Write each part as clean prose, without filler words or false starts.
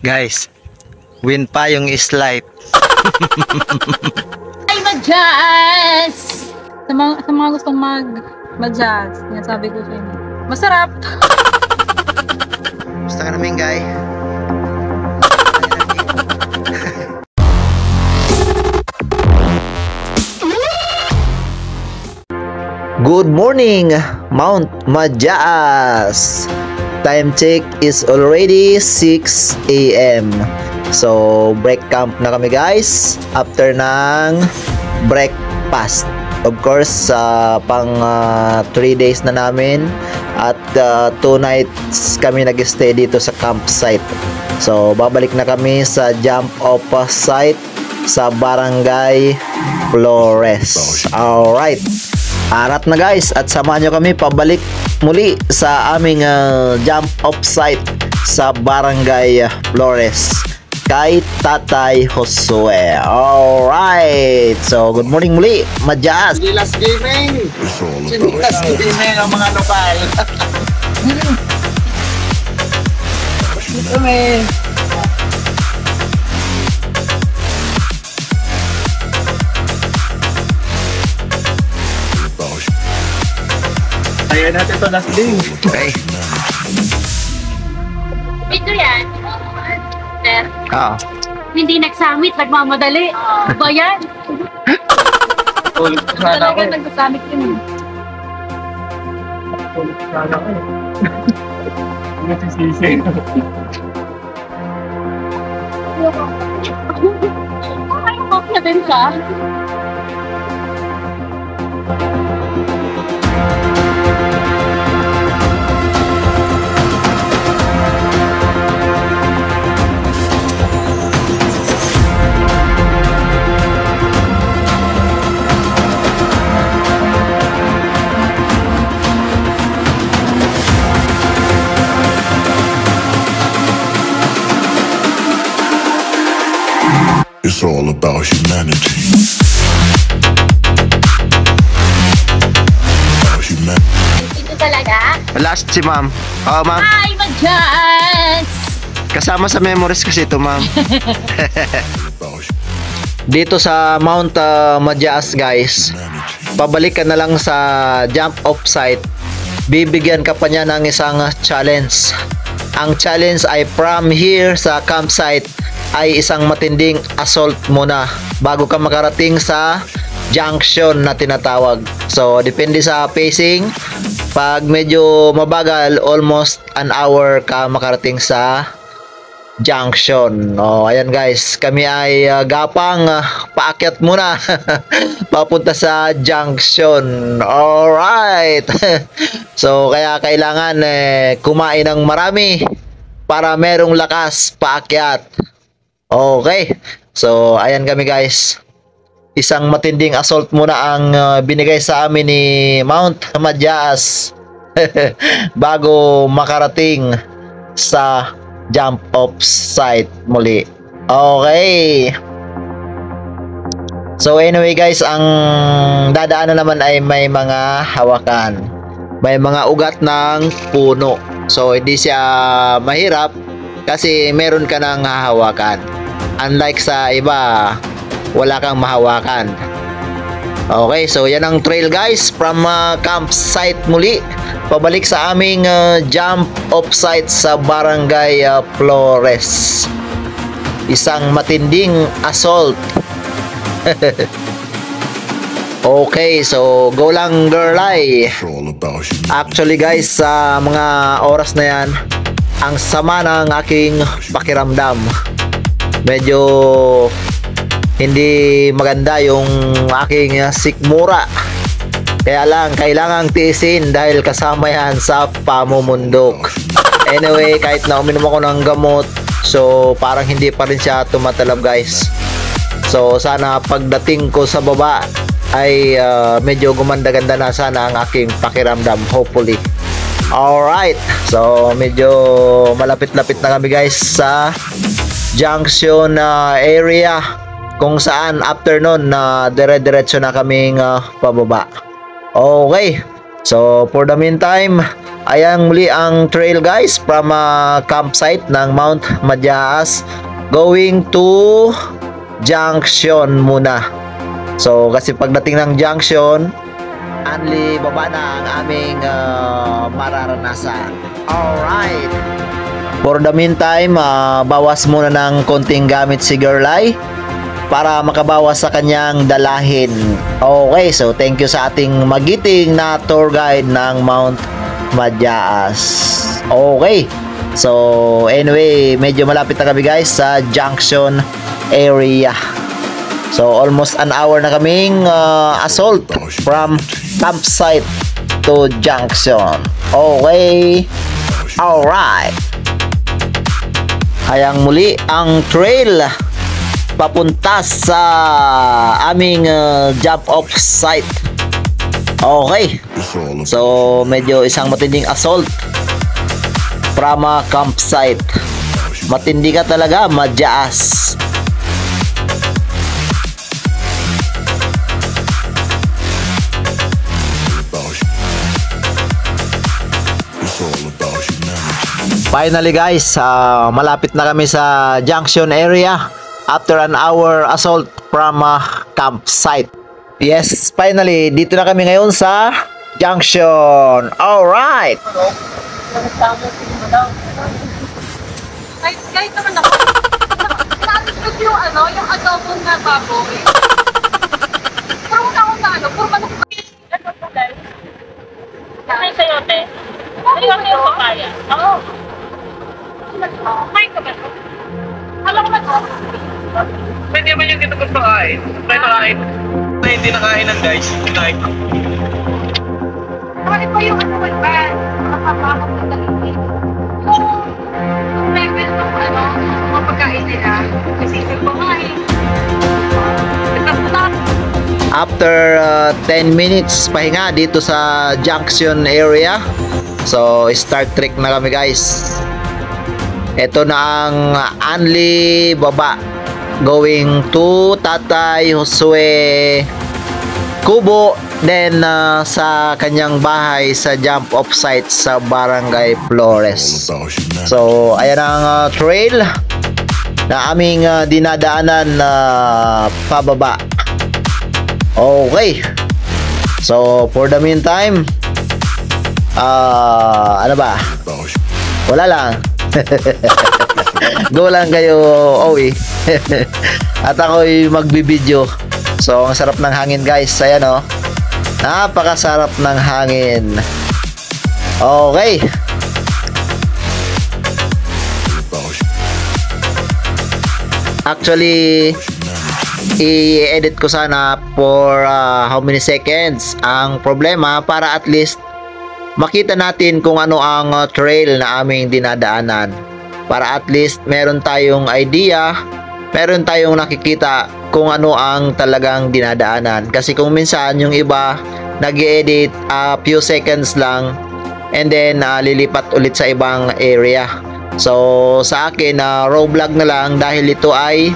Guys, win pa yung slide. Ay, mag-jazz! Sa mga gustong mag-jazz, sinasabi ko sa inyo. Masarap! Gusto ka namin, guy? Good morning, Mount Majaas. Time check is already 6 AM. So, break camp na kami, guys. After ng breakfast. Of course, pang 3 days na namin. At 2 nights kami nag-stay dito sa campsite. So, babalik na kami sa jump off site sa Barangay Flores. Alright. Arat na, guys, at samahan nyo kami pabalik muli sa aming jump off site sa Barangay Flores kay Tatay Josue. Alright, so good morning muli, Majaas. Sinilas Gaming! Sinilas Gaming ang mga lokal. Kami. Ayan natin ito last day. Okay. Ito yan. Sir, Hindi nagsamit, nagmamadali. Ba yan? Ulit ko sana ako. Talaga nagsasamit yun. Ulit ko sana ako. Nagsisisi. Ay, hope na din siya. It's all about humanity. Ito talaga? last si ma'am. Ma'am. Ay, mag-jazz! Kasama sa memories kasi ito, ma'am. Dito sa Mount Majaas, guys, pabalik ka na lang sa jump off site. Bibigyan ka pa niya ng isang challenge. Ang challenge ay from here sa campsite ay isang matinding assault muna bago ka makarating sa junction na tinatawag. So, depende sa pacing. Pag medyo mabagal, almost an hour ka makarating sa junction. Ayan, guys, kami ay gapang paakyat muna papunta sa junction. Alright. So, kaya kailangan kumain ng marami para merong lakas paakyat. Okay. So, ayan kami, guys. Isang matinding assault muna ang binigay sa amin ni Mount Majaas bago makarating sa jump off site muli. Okay. So anyway, guys, ang dadaanan naman ay may mga hawakan. May mga ugat ng puno. So hindi siya mahirap kasi meron ka nang hahawakan. Unlike sa iba, wala kang mahawakan. Okay, so yan ang trail, guys, from campsite muli pabalik sa aming jump off site sa Barangay Flores. Isang matinding assault. Okay, so go lang, girlay. Actually, guys, sa mga oras na yan, ang sama ng aking pakiramdam. Medyo hindi maganda yung aking sikmura. Kaya lang, kailangang tiisin dahil kasama yan sa pamumundok. Anyway, kahit na uminom ako ng gamot, so parang hindi pa rin siya tumatalab, guys. So sana pagdating ko sa baba ay medyo gumanda-ganda na sana ang aking pakiramdam, hopefully. Alright, so medyo malapit-lapit na kami, guys, sa junction area kung saan after nun dire-diretso na kaming pababa. Okay, so for the meantime, Ayan muli ang trail guys from campsite ng Mount Majaas going to Junction muna. So kasi pagdating ng Junction, only baba na ang aming mararanasan. Alright. For the meantime, bawas muna ng konting gamit si Girlay para makabawas sa kanyang dalahin. Okay, so thank you sa ating magiting na tour guide ng Mount Majaas. Okay. So anyway, medyo malapit na kami guys sa Junction area. So almost an hour na kaming assault from campsite to Junction. Okay. Alright. Hayang muli ang trail papunta sa aming jump off site. Okay. So medyo isang matinding assault from campsite. Matindi ka talaga, Majaas. Finally guys, malapit na kami sa Junction area after an hour assault from campsite. Yes, finally, dito na kami ngayon sa Junction. Alright! Guys naman ako. Nakasipag yung yung adobo na baboy. Pero wala akong na puro manok. Ano po guys? May sayote. Sayote yung papaya. Oo. May ka ba ito? Alam ko ba ito? Pwede naman yung dito gusto kain. Pwede nakain. Hindi nakainan guys. Kinain. Ano pa yung ba? Nakapapakot sa daligid. Yung level ng mga pagkain nila. Nasisip ko nga eh. After 10 minutes pahinga dito sa Junction area. So start trek na kami guys. Ito na ang Anli baba going to Tatay Josue Kubo, then sa kanyang bahay sa jump off site sa Barangay Flores. So ayan ang trail na aming dinadaanan na pababa. Okay. So for the meantime, ano ba? Wala lang. Go lang kayo, Owi. At ako'y magbibideo. So ang sarap ng hangin guys. Ayan o. Napakasarap ng hangin. Okay. Actually, i-edit ko sana for how many seconds. Ang problema, para at least makita natin kung ano ang trail na aming dinadaanan. Para at least meron tayong idea, meron tayong nakikita kung ano ang talagang dinadaanan. Kasi kung minsan yung iba nag-edit few seconds lang and then lilipat ulit sa ibang area. So sa akin raw vlog na lang dahil ito ay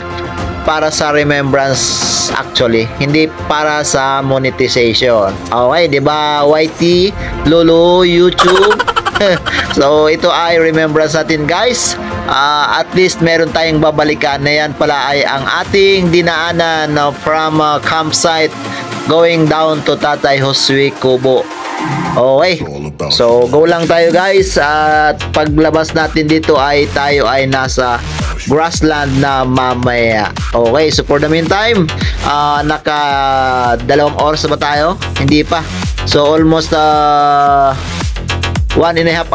para sa remembrance actually, hindi para sa monetization. Okay, 'di ba? YT, Lolo, YouTube. So ito ay remembrance natin guys. At least meron tayong babalikan na yan pala ay ang ating dinaanan from campsite going down to Tatay Josue Kubo. Okay, so go lang tayo guys. At paglabas natin dito ay tayo ay nasa grassland na mamaya. Okay, so for the meantime, naka 2 oras ba tayo? Hindi pa. So almost 1.5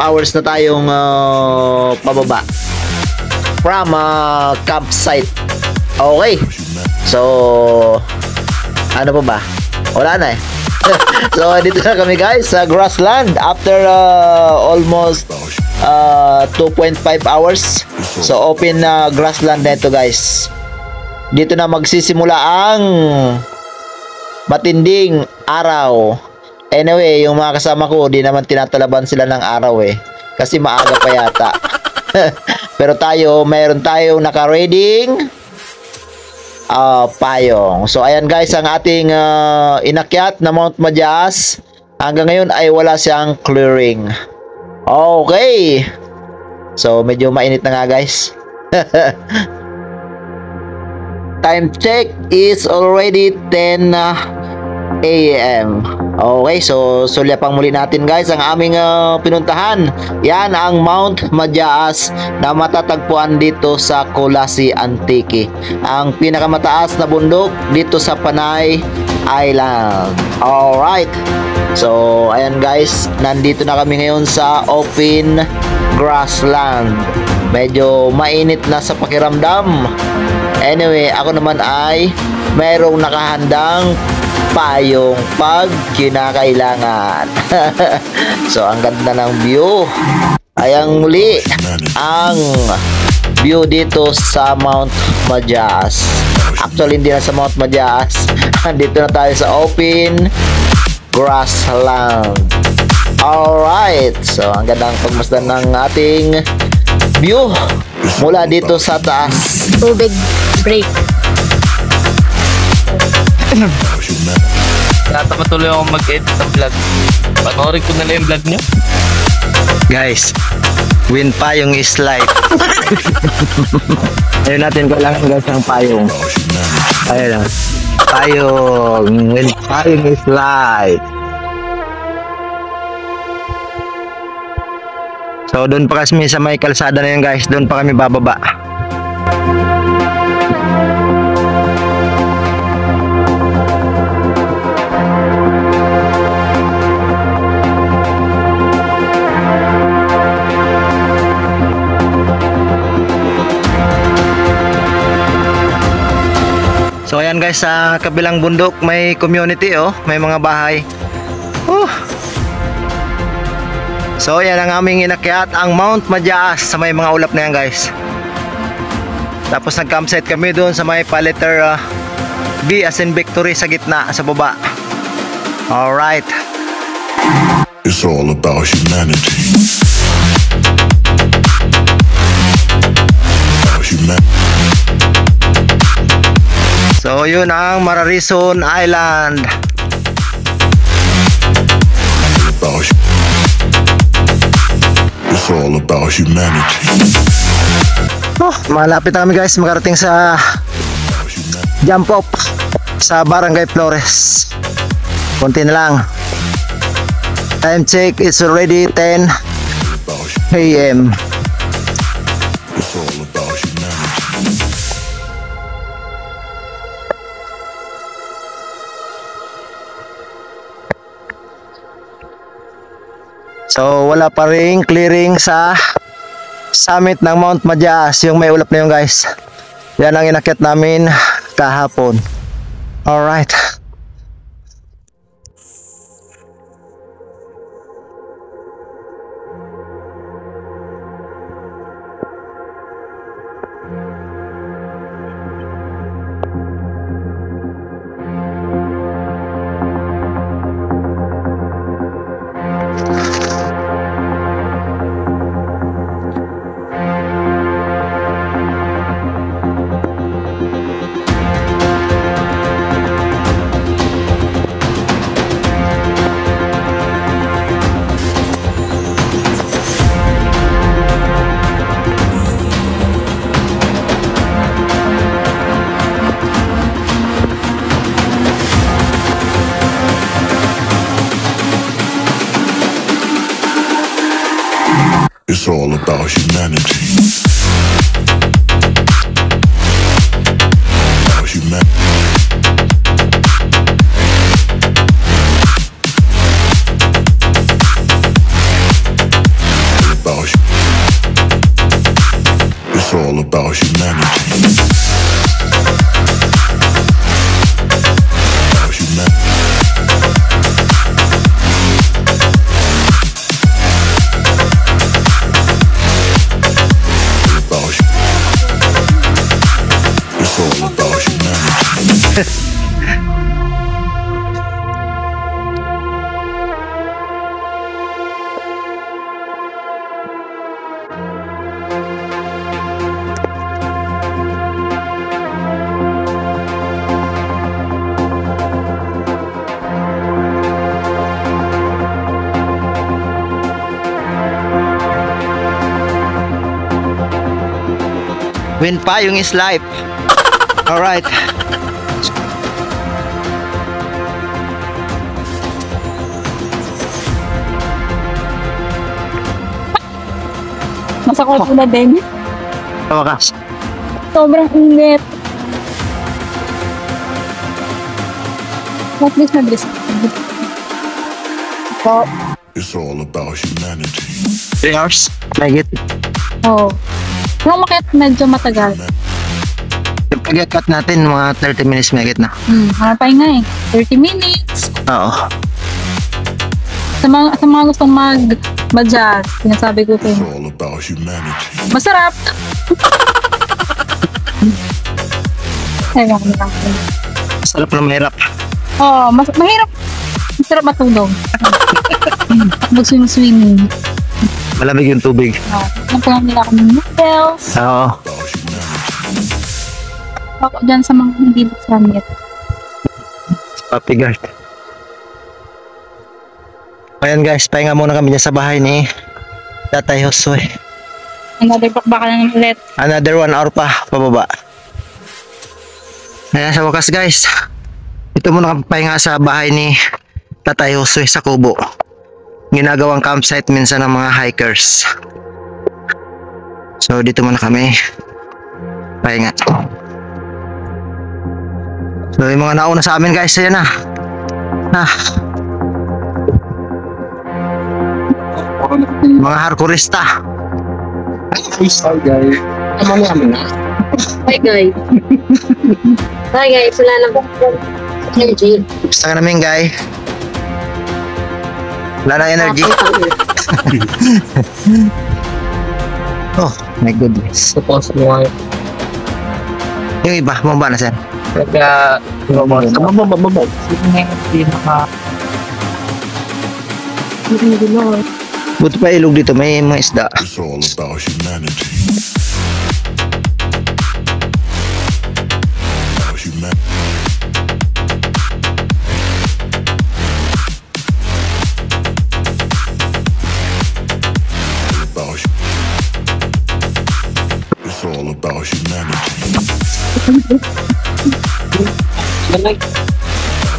hours na tayong pababa from campsite. Okay, so ano pa ba? Wala na eh. So dito na kami guys sa grassland after almost 2.5 hours. So open na grassland nito guys. Dito na magsisimula ang matinding araw. Anyway, yung mga kasama ko di naman tinatalaban sila ng araw eh, kasi maaga pa yata. Pero tayo, mayroon tayong naka-reading payong. So ayan guys ang ating inakyat na Mount Majaas. Hanggang ngayon ay wala siyang clearing. Okay. So, medyo mainit na nga guys. Time check is already 10 a.m. Okay, so sulyapang muli natin guys ang aming pinuntahan. Yan ang Mount Majaas na matatagpuan dito sa Colasi Antique. Ang pinakamataas na bundok dito sa Panay Island. Alright. So, ayan guys, nandito na kami ngayon sa open grassland. Medyo mainit na sa pakiramdam. Anyway, ako naman ay mayroong nakahandang payong pag kinakailangan. So, ang ganda ng view. Ayan muli ang view dito sa Mount Majaas. Actually, hindi na sa Mount Majaas. Dito na tayo sa open grassland. Alright. So, ang gandang pagmasdan ng ating view mula dito sa taas. Tubig break. Yata patuloy ako mag-edit ng vlog. Panoorin ko na lang yung vlog nyo. Guys, win payong is life. Ayun natin kailangan guys ng payong. Ayun lang. Payong. Win payong is life. So doon pa kasi sa may kalsada na yun guys. Doon pa kami bababa. So ayan guys, sa kabilang bundok may community may mga bahay. So ayan ang aming inakyat, ang Mount Majaas sa may mga ulap na yan guys. Tapos nag-campsite kami doon sa may pa-letter B as in victory sa gitna, sa baba. Alright. It's all about humanity. About humanity. So yun ang Mararison Island. It's all about humanity. Malapit na kami guys makarating sa jump off sa Barangay Flores. Konti na lang. Time check is already 10 a.m. It's all about humanity. So wala pa ring clearing sa summit ng Mount Majaas, yung may ulap na yun guys. Yan ang inakyat namin kahapon. Alright. It's all about humanity. About humanity. It's all about humanity. About humanity. It's all about humanity. When payong is life. Alright. Masakot na din. Sa wakas. Sobrang init. Mabilis, mabilis. Po. It's all about humanity. 3 hours. Mahigit. Oo. Nung umakyat, medyo matagal. Yung pag-cut natin, mga 30 minutes mahigit na. Hanapay nga eh. 30 minutes. Oo. Sa mga gustong mag-jazz, sinasabi ko It's kayo. all about humanity. Masarap! Ayaw ko lang. Sarap na mahirap. Oo, mahirap. Masarap matulog. Mag-swim-swimming. Malamig yung tubig. Napulang nila ako ng noodles. Oo. About humanity. Ako dyan sa mga hindi summit. Papi guard. Ayan guys, pahinga muna kami dyan sa bahay ni Tatay Josue. Another bakbakan na ulit. Another 1 hour pa, pababa. Ayan sa wakas guys. Ito muna kami pahinga sa bahay ni Tatay Josue sa Kubo. Ginagawang campsite minsan ng mga hikers. So dito muna kami pahinga. So yung mga nauna sa amin guys, ayan na. Mga hardcoreista. Hi guys. Hi guys, wala na po energy. Gusto ka namin guy. Wala na energy. Oh my goodness. Suppose mo nga. Yung iba, bumaba na sir. Kaya, mababa. Hindi naka... Buti pa ilog dito, may mga isda. It's all about humanity. About humanity. It's all about humanity. About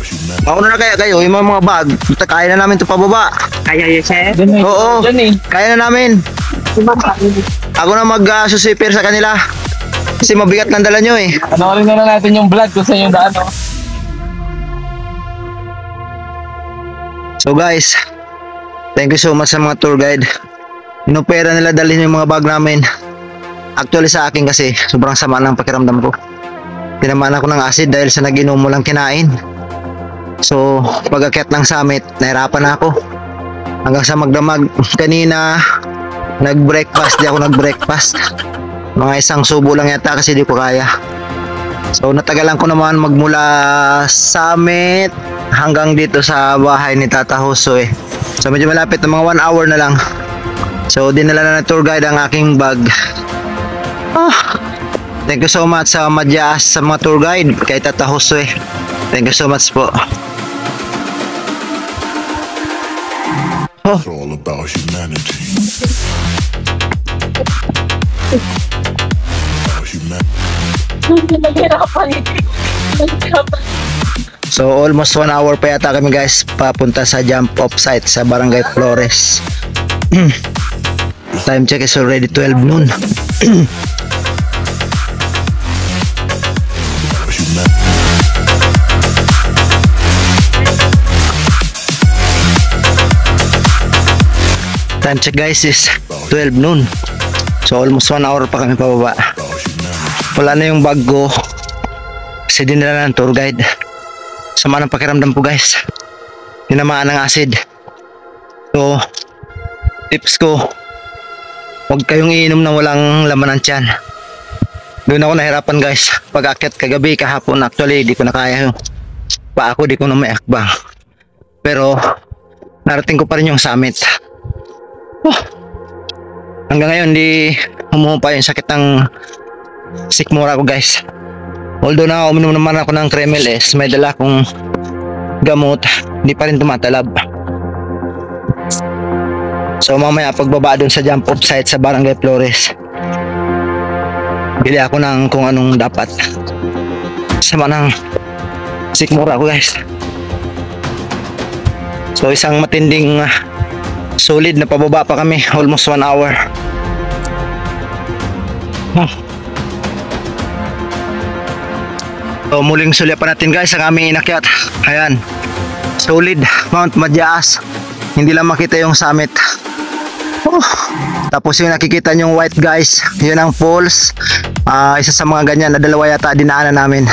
humanity. Mauna na kaya kayo, yung mga bag. Buta, kaya na namin ito pababa. Kaya yun siya? Oo, kaya na namin. Ako na mag-susipir sa kanila. Kasi mabigat ng dala nyo eh. Panoorin na lang natin yung vlog kung saan yung daan, no? So guys, thank you so much sa mga tour guide. Inopera nila dalhin yung mga bag namin. Actually sa akin kasi, sobrang sama ng pakiramdam ko. Tinamaan ako ng acid dahil sa nag-inom mo lang kinain. So, pag-akyat ng summit, nahirapan na ako. Hanggang sa magdamag kanina, nag-breakfast, di ako nag-breakfast. Mga isang subo lang yata kasi di ko kaya. So, natagalan ko naman magmula summit hanggang dito sa bahay ni Tata Josue. So, medyo malapit na mga 1 hour na lang. So, dinala na ng tour guide ang aking bag. Thank you so much sa Madyaas sa mga tour guide kay Tata Josue. Thank you so much po. It's all about humanity. About humanity. Naghirapan eh. So almost 1 hour pa yata kami guys papunta sa jump off site sa Barangay Flores. Time check is already 12 noon. About humanity. Time check guys is 12 noon. So almost 1 hour pa kami pababa. About humanity. Wala na yung bag ko kasi dinala ng tour guide. Sama ng pakiramdam ko guys. Tinamaan ng acid. So tips ko, huwag kayong iinom na walang laman ng tiyan. Doon ako nahirapan guys. Pag-akyat kagabi, kahapon actually di ko na kaya yung pa ako, di ko na may akbang. Pero narating ko pa rin yung summit. Hanggang ngayon di humuhupa yung sakit ng sikmura ko guys. Although na uminom naman ako ng Kremeles, may dala akong gamot, hindi pa rin tumatalab. So mamaya pagbaba dun sa jump off site sa Barangay Flores, Bili ako ng kung anong dapat. Sama ng sikmura ko guys. So isang matinding solid na pababa pa kami, almost 1 hour. So muling sulyapan natin guys ang aming inakyat. Ayan, solid Mount Madyas. Hindi lang makita yung summit. Tapos yung nakikita nyong white guys, yun ang falls. Isa sa mga ganyan na dalawa yata dinaanan namin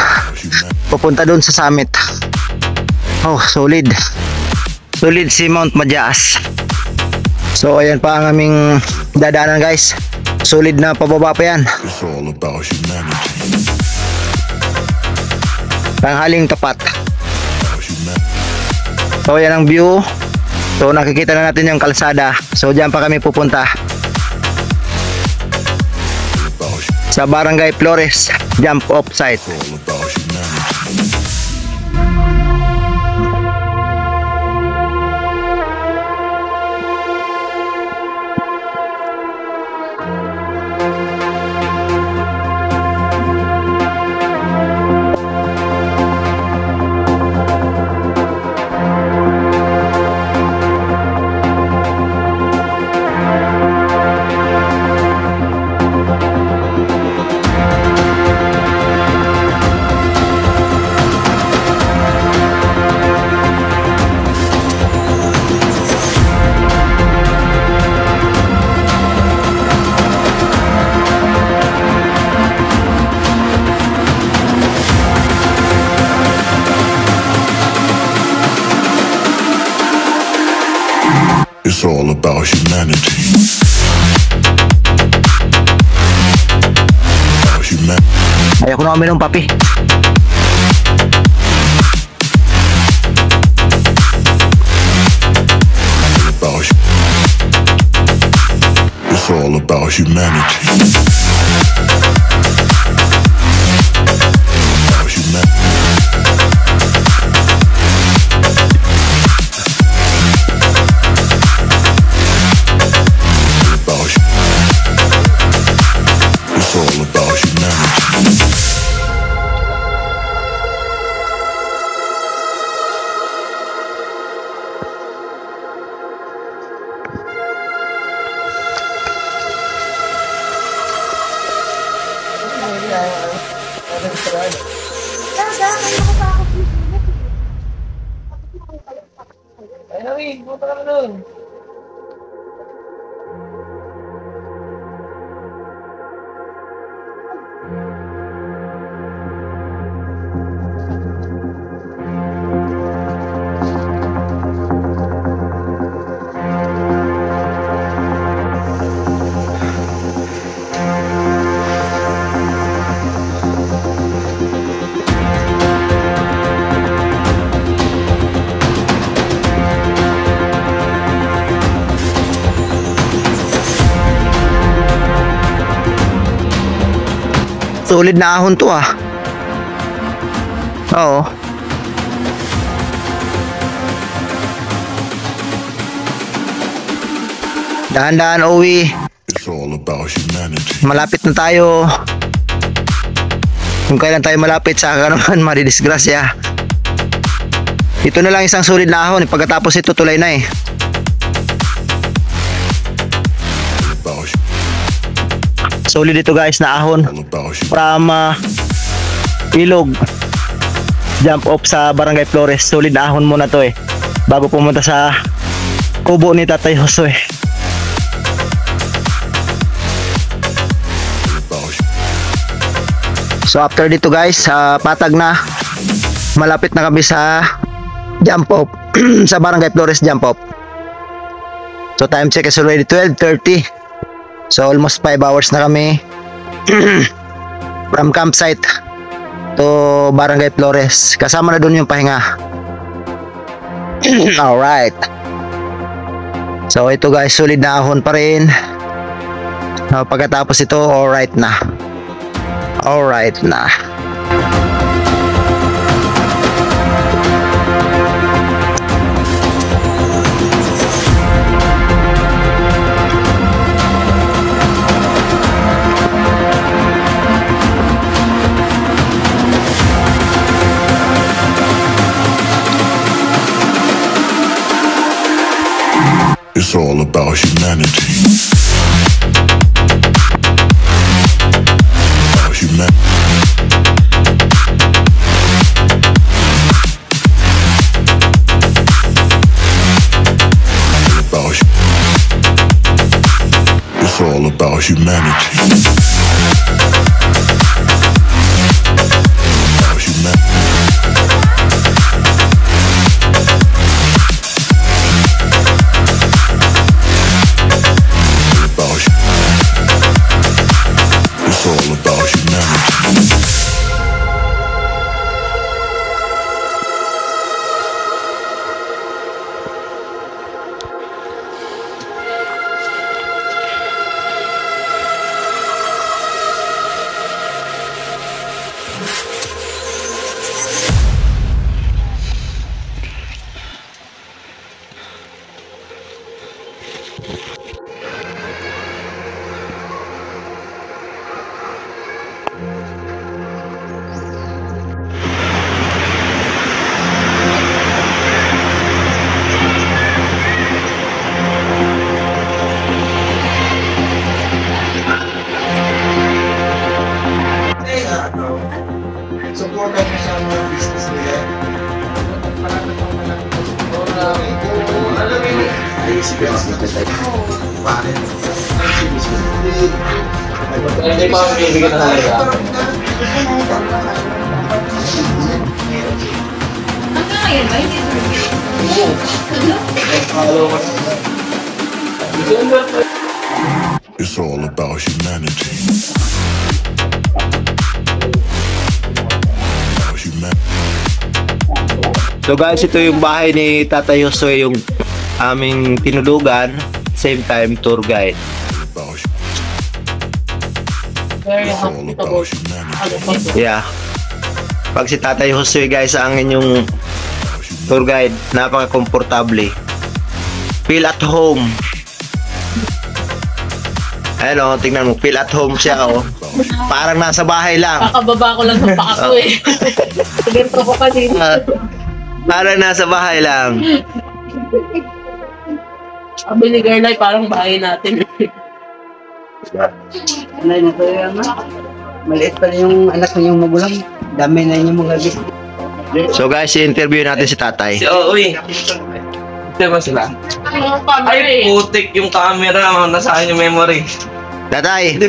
pupunta doon sa summit. Oh, solid si Mount Madyas. So ayan pa ang aming dadaanan guys. Solid na pababa pa yan. It's all about humanity. Tanghaling tapat. About humanity. So ayan ang view. So nakikita na natin yung kalsada. So diyan pa kami pupunta About sa Barangay Flores jump off site. all about humanity. It's all about humanity. About humanity. Ayoko na uminom papi. It's all about humanity. About humanity. It's all about humanity. Solid na ahon to ah. Oo. Dahan-dahan uwi. It's all about humanity. Malapit na tayo. Kung kailan tayo malapit sa naman madidisgrasya. Ito na lang isang solid na ahon. Pagkatapos ito tulay na eh. About Solid ito guys na ahon. all about humanity. From Ilog jump off sa Barangay Flores. Solid na ahon muna to eh bago pumunta sa kubo ni Tatay Jose. So after dito guys, patag na. Malapit na kami sa jump off sa Barangay Flores jump off. So time check is already 12:30. So almost 5 hours na kami from campsite to Barangay Flores. Kasama na doon yung pahinga. Alright. So ito guys, solid na ahon pa rin. Pagkatapos ito, alright na. Alright na. It's all about humanity. About humanity. It's all about humanity. About humanity. It's all about humanity. Supportan mo sa mga business nila. Hindi pa kami bibigyan na talaga. Hanggang ngayon ba? Hindi It's all about humanity. About humanity. So guys, ito yung bahay ni Tatay Josue, yung aming tinulugan, same time tour guide. About Very It's all about humanity. Yeah. Pag si Tatay Josue guys ang inyong tour guide, napaka-komportable. Feel at home. Ayan o, tingnan mo, feel at home siya o. Parang nasa bahay lang. Kakababa ko lang sa paa ko eh. Ganito ko kanina. Parang nasa bahay lang. Sabi ni Garlay, parang bahay natin. Nay na to yung maliit pa rin yung anak ng magulang. Dami na yung mga gis. So guys, i-interview natin si Tatay. Uy. Diba sila? Ay, putik yung camera. Nasaan yung memory? Tatay,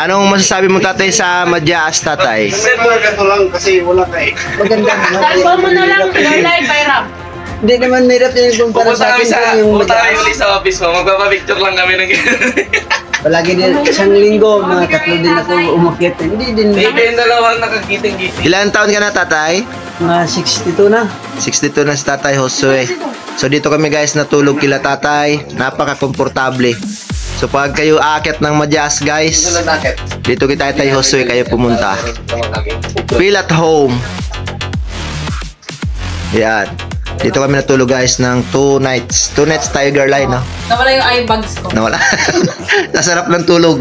anong masasabi mo Tatay sa Madyaas, Tatay? Ito lang kasi wala ka eh. Maganda naman. Salvo mo na lang, Garlay, Bayram. Hindi naman mahirap yung kumpara Pupunta sa kami akin sa, yung pupunta kami madaas. ulit sa office mo. Magpapapicture lang kami ng Palagi din, isang linggo, mga 3 din ako umakyat. Hindi din, Maybe yung dalawang nakagiting-giting. Ilan taon ka na Tatay? mga 62 na. 62 na si Tatay Josue. So dito kami guys natulog kila Tatay. Napaka-komportable. So pag kayo aakyat ng Madyaas guys, dito kay Tatay Josue kayo pumunta. Feel at home. Yan. Dito kami natulog guys ng 2 nights. 2 nights tayo Garlay, no? Nawala yung eye bags ko. Nawala. Nasarap ng tulog.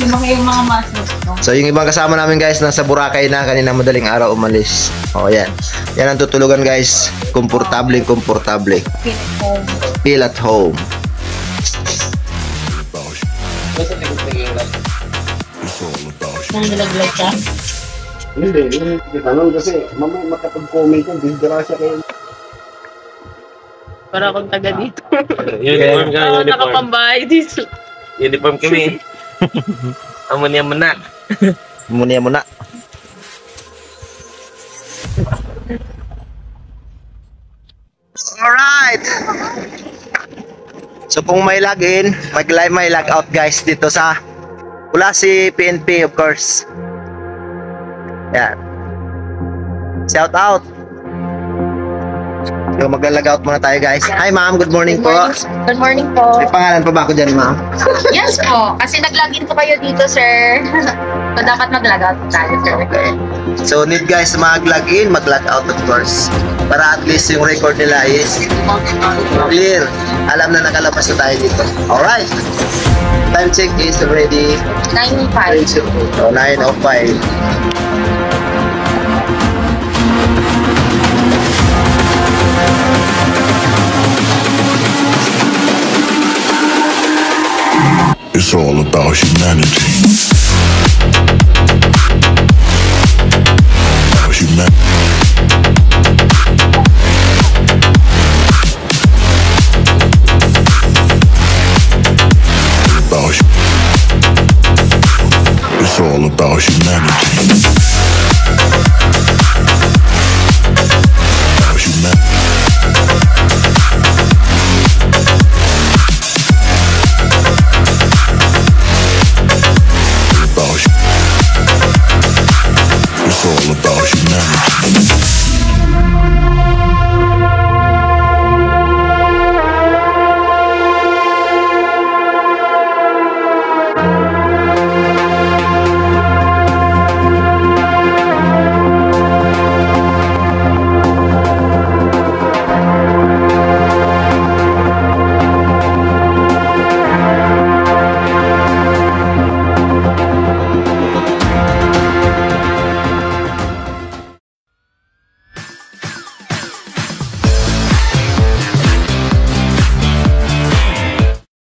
Yung mga muscles ko. So yung ibang kasama namin guys nasa Boracay na, kanina madaling araw umalis. O yan. Yan ang tutulugan guys. Komportable. Feel at home. It's all about Nang nilaglag ka. Hindi, hindi tanong kasi mamaya makapag-comment yan, disgrasya kayo. Para akong taga dito. Uniform ka, Oo, uniform. nakapambahay dito. Uniform kami. Amanya mo na. Muna muna. Alright. So kung may login, may log out guys dito sa wala si PNP of course. Yan. Shout out. So mag-log out muna tayo guys. Hi ma'am, good morning po. Good morning po. May pangalan pa ba ako dyan ma'am? Yes po. Kasi nag-login po kayo dito, sir. So, dapat mag-log out tayo, sir. Okay. So need guys mag-log in, mag-log out of course. Para at least yung record nila is clear. Alam na nakalabas na tayo dito. Alright. Time check is already 9:05. 9:05. It's all about humanity. About humanity. About hu- It's all about humanity. About humanity. About hu- It's all about